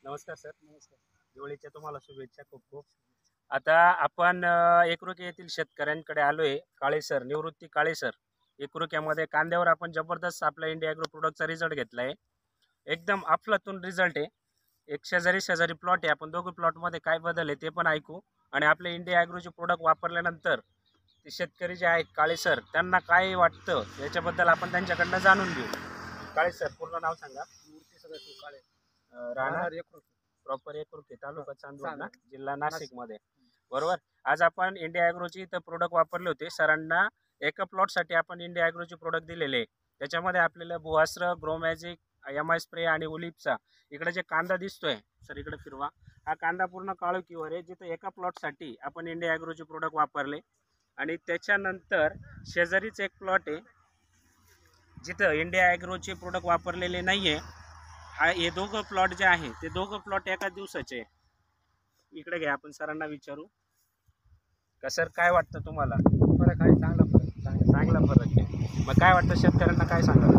नमस्कार सर. नमस्कार. दिवाळीच्या तुम्हाला शुभेच्छा खूप खूप. आता आपण एकरुके येथील शेतकऱ्यांकडे आलोय. काळे सर, निवृत्ती काळे सर. एकरुक्यामध्ये कांद्यावर आपण जबरदस्त आपला इंडिया ॲग्रो प्रोडक्टचा रिझल्ट घेतलाय. एकदम अफलातून रिझल्ट आहे. एक शेजारी प्लॉट आहे. आपण दोघं प्लॉटमध्ये काय बदल आहे ते पण ऐकू आणि आपले इंडिया ॲग्रोचे प्रोडक्ट वापरल्यानंतर ते शेतकरी जे आहेत काळे सर त्यांना काय वाटतं याच्याबद्दल आपण त्यांच्याकडनं जाणून घेऊ. काळे सर, पूर्ण नाव सांगा. मूर्ती सदाशिव काळे, राहणार एकरूप. प्रॉपर एकरुके, तालुका चांदवड ना, चांदवड. जिल्हा नाशिक मध्ये. बरोबर. आज आपण इंडिया ॲग्रोचे इथं प्रोडक्ट वापरले होते. सरांना एका प्लॉटसाठी आपण इंडिया ॲग्रोचे प्रोडक्ट दिलेले. त्याच्यामध्ये आपल्याला भुआस्त्र, ग्रोमॅजिक, एमआय स्प्रे आणि ओलिपचा. इकडे जे कांदा दिसतोय सर, इकडे फिरवा. हा कांदा पूर्ण काळोखीवर आहे. जिथं एका प्लॉटसाठी आपण इंडिया ॲग्रोचे प्रोडक्ट वापरले आणि त्याच्यानंतर शेजारीच एक प्लॉट आहे जिथं इंडिया ॲग्रोचे प्रोडक्ट वापरलेले नाहीये. हे दोघं प्लॉट जे आहे ते दोघं प्लॉट एकाच दिवसाचे. इकडे घ्या, आपण सरांना विचारू का सर काय वाटतं तुम्हाला. फरक आहे, चांगला फरक, चांगला फरक आहे. मग काय वाटतं शेतकऱ्यांना काय सांगा.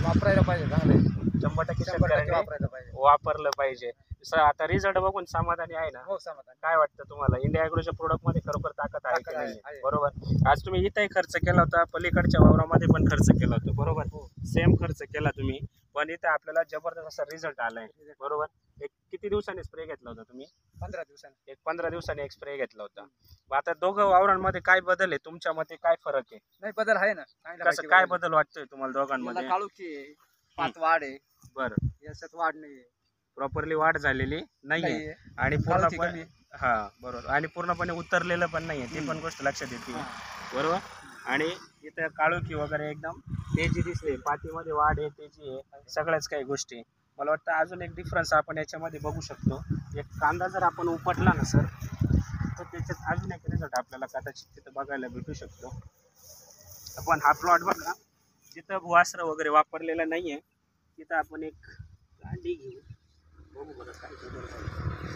वापरायला पाहिजे. चांगलं आहे. 100% 100% शेतकऱ्यांनी वापरायला पाहिजे. वापरलं पाहिजे. आता रिझल्ट बघून समाधानी आहे ना. हो, समाधान. काय वाटतं तुम्हाला इंडिया ॲग्रोच्या प्रोडक्ट मध्ये खरोखर ताकद आहे की नाही. आहे. बरोबर. आज तुम्ही इथंही खर्च केला होता, पलीकडच्या वावरामध्ये पण खर्च केला होता. बरोबर. सेम खर्च केला तुम्ही, पण इथं आपल्याला जबरदस्त असा रिझल्ट आलाय. बरोबर. एक किती दिवसांनी स्प्रे घेतला होता तुम्ही. 15 दिवसांनी. एक 15 दिवसांनी एक स्प्रे घेतला होता. मग आता दोघं वावरांमध्ये काय बदल आहे तुमच्या मते, काय फरक आहे. नाही, बदल आहे ना. कसं काय बदल वाटतोय तुम्हाला दोघांमध्ये. काळुकी आहे, पात वाढ आहे. बरं. याच्यात वाढ नाही, प्रॉपरली वाढ झालेली नाहीये आणि पूर्णपणे हा बरोबर आणि पूर्णपणे उतरलेलं पण नाहीये. ती पण गोष्ट लक्षात येते. बरोबर. आणि इथं काळोखी वगैरे एकदम तेजी दिसते. पातीमध्ये वाढ आहे, तेजी आहे, सगळ्याच काही गोष्टी. मला वाटतं अजून एक डिफरन्स आपण याच्यामध्ये बघू शकतो. एक कांदा जर आपण उपटला ना सर, तर त्याच्यात अजून एक रिझल्ट आपल्याला कदाचित तिथं बघायला भेटू शकतो. आपण हा प्लॉट बघा, जिथं भुआस्त्र वगैरे वापरलेलं नाहीये तिथं आपण एक गांडी घेऊ, बघू बरं काय बदल आहे.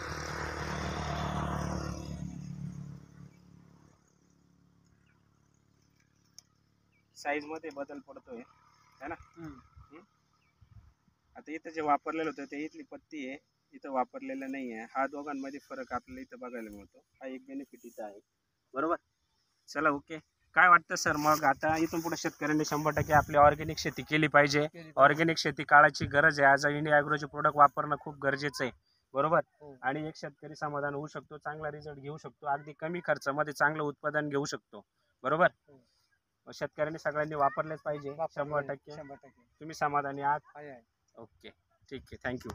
साईज मध्ये बदल पडतोय है ना. आता इथं जे वापरलेलं होतं ते इथली पत्ती आहे, इथं वापरलेलं नाही आहे. हा दोघांमध्ये फरक आपल्याला इथं बघायला मिळतो. हा एक बेनिफिट इथं आहे. बरोबर. चला ओके. काय वाटतं सर मग आता इथून पुढे शेतकऱ्यांनी 100% आपली ऑर्गॅनिक शेती केली पाहिजे. ऑर्गॅनिक शेती काळाची गरज आहे. आज इंडिया ॲग्रोचे प्रोडक्ट वापरणं खूप गरजेचं आहे. बरोबर. आणि एक शेतकरी समाधान होऊ शकतो, चांगला रिझल्ट घेऊ शकतो, अगदी कमी खर्चामध्ये चांगलं उत्पादन घेऊ शकतो. बरोबर. शेतकऱ्यांनी सगळ्यांनी वापरलेच पाहिजे. 100%. तुम्ही समाधानी आहात. ओके, ठीक आहे. थँक्यू.